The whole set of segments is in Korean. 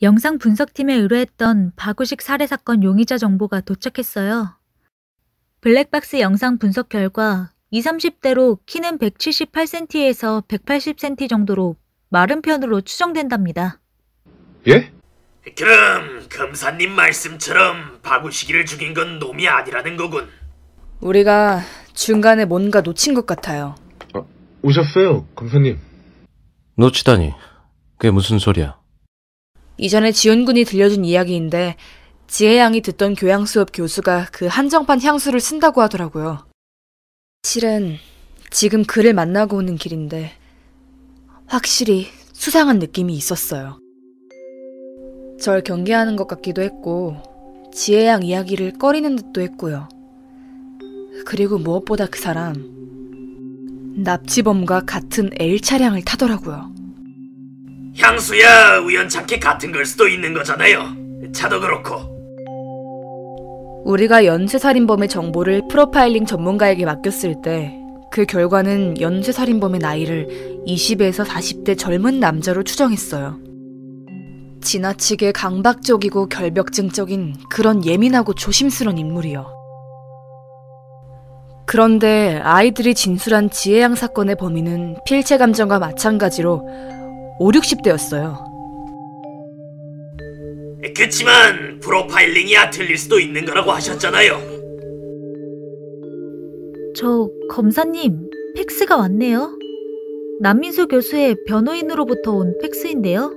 영상 분석팀에 의뢰했던 박우식 살해 사건 용의자 정보가 도착했어요. 블랙박스 영상 분석 결과 20, 30대로 키는 178cm에서 180cm 정도로 마른 편으로 추정된답니다. 예? 그럼 검사님 말씀처럼 박우식이를 죽인 건 놈이 아니라는 거군. 우리가 중간에 뭔가 놓친 것 같아요. 오셨어요, 검사님. 놓치다니. 그게 무슨 소리야? 이전에 지훈군이 들려준 이야기인데 지혜양이 듣던 교양 수업 교수가 그 한정판 향수를 쓴다고 하더라고요. 실은 지금 그를 만나고 오는 길인데 확실히 수상한 느낌이 있었어요. 절 경계하는 것 같기도 했고 지혜양 이야기를 꺼리는 듯도 했고요. 그리고 무엇보다 그 사람 납치범과 같은 L 차량을 타더라고요. 향수야 우연찮게 같은 걸 수도 있는 거잖아요. 차도 그렇고. 우리가 연쇄살인범의 정보를 프로파일링 전문가에게 맡겼을 때 그 결과는 연쇄살인범의 나이를 20에서 40대 젊은 남자로 추정했어요. 지나치게 강박적이고 결벽증적인 그런 예민하고 조심스런 인물이요. 그런데 아이들이 진술한 지혜양 사건의 범인은 필체 감정과 마찬가지로 5, 60대였어요. 그치만 프로파일링이야 틀릴 수도 있는 거라고 하셨잖아요. 저 검사님, 팩스가 왔네요. 남민수 교수의 변호인으로부터 온 팩스인데요.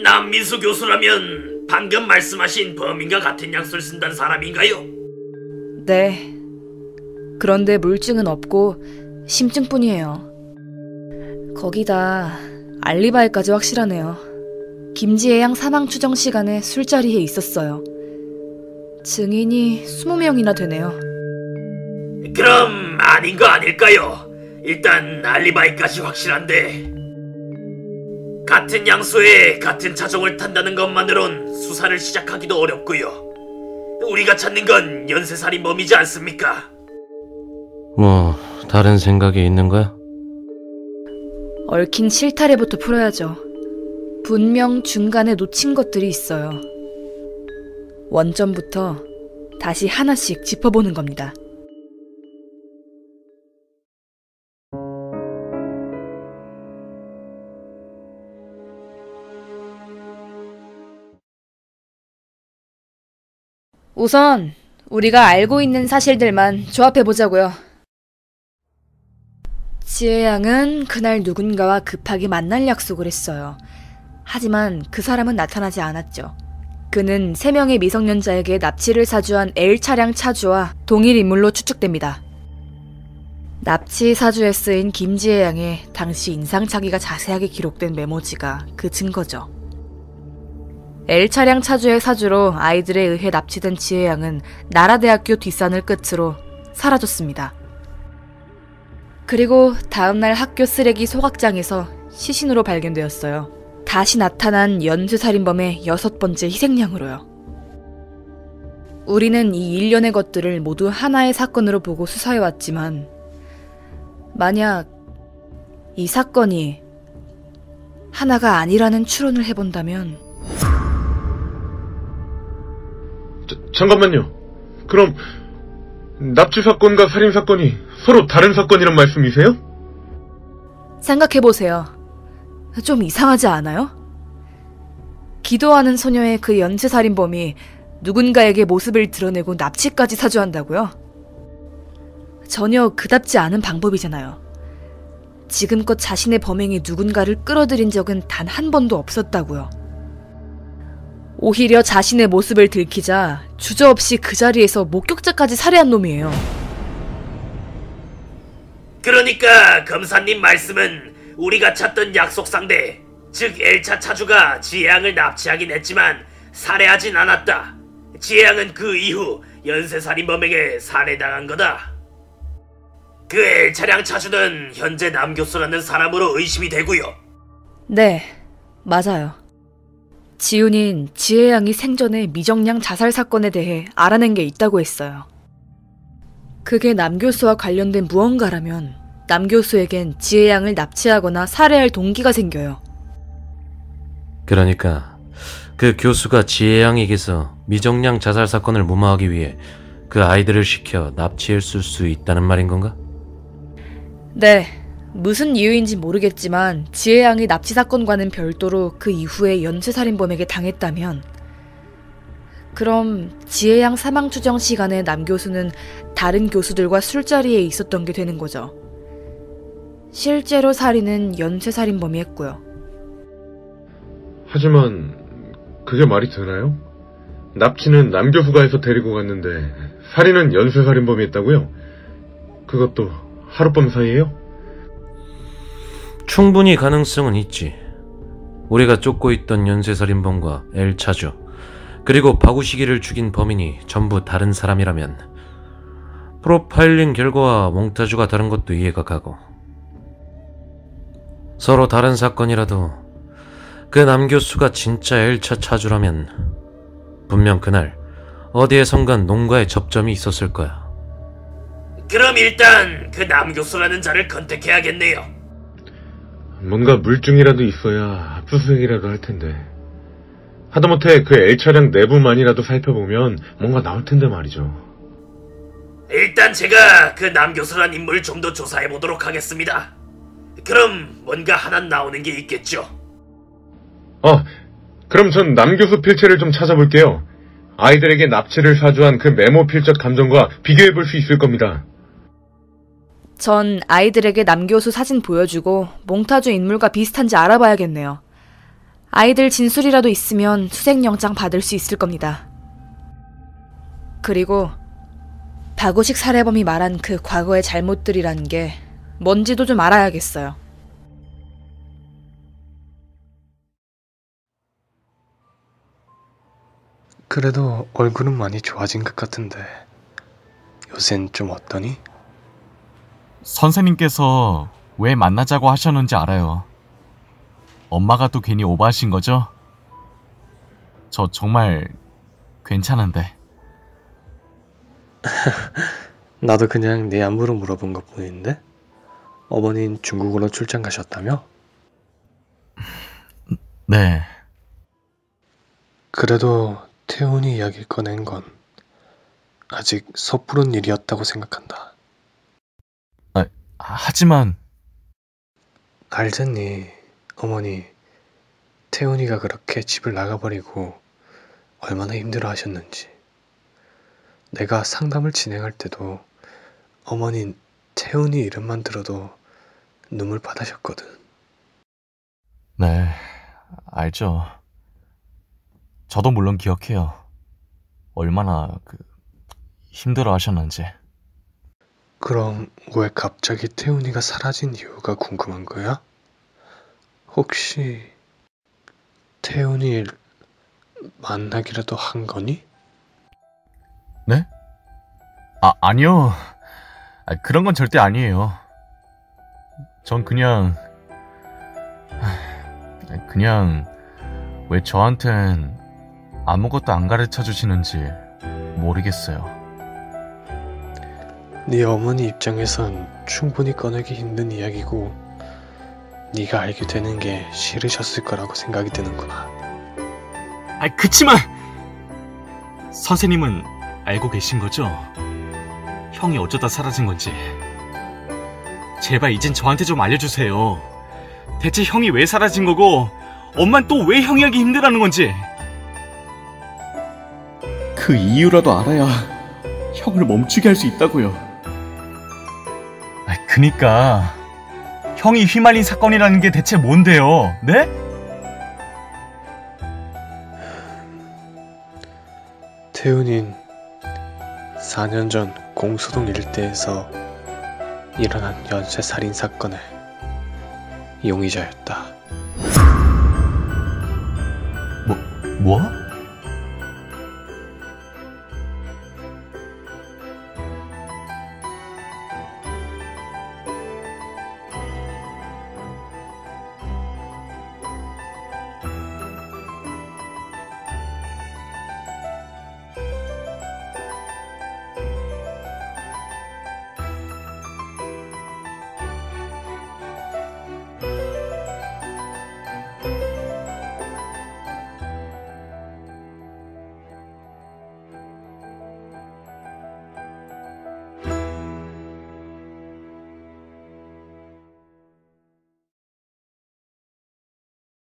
남민수 교수라면 방금 말씀하신 범인과 같은 약수를 쓴다는 사람인가요? 네. 그런데 물증은 없고 심증뿐이에요. 거기다 알리바이까지 확실하네요. 김지혜양 사망 추정 시간에 술자리에 있었어요. 증인이 20명이나 되네요. 그럼 아닌 거 아닐까요? 일단 알리바이까지 확실한데 같은 양수에 같은 차종을 탄다는 것만으론 수사를 시작하기도 어렵고요. 우리가 찾는 건 연쇄살인범이지 않습니까? 뭐 다른 생각이 있는 거야? 얽힌 실타래부터 풀어야죠. 분명 중간에 놓친 것들이 있어요. 원점부터 다시 하나씩 짚어보는 겁니다. 우선 우리가 알고 있는 사실들만 조합해보자고요. 지혜양은 그날 누군가와 급하게 만날 약속을 했어요. 하지만 그 사람은 나타나지 않았죠. 그는 3명의 미성년자에게 납치를 사주한 L 차량 차주와 동일 인물로 추측됩니다. 납치 사주에 쓰인 김지혜양의 당시 인상착의가 자세하게 기록된 메모지가 그 증거죠. L 차량 차주의 사주로 아이들에 의해 납치된 지혜양은 나라대학교 뒷산을 끝으로 사라졌습니다. 그리고 다음날 학교 쓰레기 소각장에서 시신으로 발견되었어요. 다시 나타난 연쇄살인범의 6번째 희생양으로요. 우리는 이 일련의 것들을 모두 하나의 사건으로 보고 수사해왔지만 만약 이 사건이 하나가 아니라는 추론을 해본다면 잠깐만요. 그럼 납치 사건과 살인 사건이 서로 다른 사건이란 말씀이세요? 생각해보세요. 좀 이상하지 않아요? 기도하는 소녀의 그 연쇄살인범이 누군가에게 모습을 드러내고 납치까지 사주한다고요? 전혀 그답지 않은 방법이잖아요. 지금껏 자신의 범행이 누군가를 끌어들인 적은 단 한 번도 없었다고요. 오히려 자신의 모습을 들키자 주저없이 그 자리에서 목격자까지 살해한 놈이에요. 그러니까 검사님 말씀은 우리가 찾던 약속 상대, 즉 L차 차주가 지혜양을 납치하긴 했지만 살해하진 않았다. 지혜양은 그 이후 연쇄살인범에게 살해당한 거다. 그 L차량 차주는 현재 남교수라는 사람으로 의심이 되고요. 네, 맞아요. 지훈인 지혜양이 생전에 미정양 자살 사건에 대해 알아낸 게 있다고 했어요. 그게 남교수와 관련된 무언가라면 남교수에겐 지혜양을 납치하거나 살해할 동기가 생겨요. 그러니까 그 교수가 지혜양에게서 미정량 자살 사건을 무마하기 위해 그 아이들을 시켜 납치했을 수 있다는 말인 건가? 네, 무슨 이유인지 모르겠지만 지혜양이 납치 사건과는 별도로 그 이후에 연쇄살인범에게 당했다면 그럼 지혜양 사망 추정 시간에 남 교수는 다른 교수들과 술자리에 있었던 게 되는 거죠. 실제로 살인은 연쇄살인범이 했고요. 하지만 그게 말이 되나요? 납치는 남 교수가 해서 데리고 갔는데 살인은 연쇄살인범이 했다고요? 그것도 하룻밤 사이에요? 충분히 가능성은 있지. 우리가 쫓고 있던 연쇄살인범과 엘차주, 그리고 바구시기를 죽인 범인이 전부 다른 사람이라면 프로파일링 결과와 몽타주가 다른 것도 이해가 가고, 서로 다른 사건이라도 그 남 교수가 진짜 엘차 차주라면 분명 그날 어디에선가 농가에 접점이 있었을 거야. 그럼 일단 그 남 교수라는 자를 컨택해야겠네요. 뭔가 물증이라도 있어야 압수수색이라도 할 텐데. 하다못해 그 L차량 내부만이라도 살펴보면 뭔가 나올 텐데 말이죠. 일단 제가 그 남 교수란 인물 좀 더 조사해보도록 하겠습니다. 그럼 뭔가 하나 나오는 게 있겠죠. 그럼 전 남 교수 필체를 좀 찾아볼게요. 아이들에게 납치를 사주한 그 메모 필적 감정과 비교해볼 수 있을 겁니다. 전 아이들에게 남 교수 사진 보여주고 몽타주 인물과 비슷한지 알아봐야겠네요. 아이들 진술이라도 있으면 수색영장 받을 수 있을 겁니다. 그리고 박우식 살해범이 말한 그 과거의 잘못들이란 게 뭔지도 좀 알아야겠어요. 그래도 얼굴은 많이 좋아진 것 같은데 요샌 좀 어떠니? 선생님께서 왜 만나자고 하셨는지 알아요. 엄마가 또 괜히 오버하신 거죠? 저 정말 괜찮은데. 나도 그냥 내 안부로 물어본 것 뿐인데? 어머닌 중국으로 출장 가셨다며? 네. 그래도 태훈이 이야기 꺼낸 건 아직 섣부른 일이었다고 생각한다. 하지만 알잖니, 어머니. 태훈이가 그렇게 집을 나가버리고 얼마나 힘들어 하셨는지. 내가 상담을 진행할 때도 어머닌 태훈이 이름만 들어도 눈물 받으셨거든. 네, 알죠. 저도 물론 기억해요. 얼마나 힘들어 하셨는지. 그럼 왜 갑자기 태훈이가 사라진 이유가 궁금한 거야? 혹시 태훈이를 만나기라도 한 거니? 네? 아니요. 그런 건 절대 아니에요. 전 그냥 왜 저한텐 아무것도 안 가르쳐 주시는지 모르겠어요. 네 어머니 입장에선 충분히 꺼내기 힘든 이야기고 네가 알게 되는 게 싫으셨을 거라고 생각이 드는구나. 그치만 선생님은 알고 계신 거죠? 형이 어쩌다 사라진 건지. 제발 이젠 저한테 좀 알려주세요. 대체 형이 왜 사라진 거고 엄만 또 왜 형이 하기 힘들어하는 건지. 그 이유라도 알아야 형을 멈추게 할 수 있다고요. 그니까 형이 휘말린 사건이라는 게 대체 뭔데요? 네? 태훈인 4년 전 공수동 일대에서 일어난 연쇄살인 사건의 용의자였다. 뭐?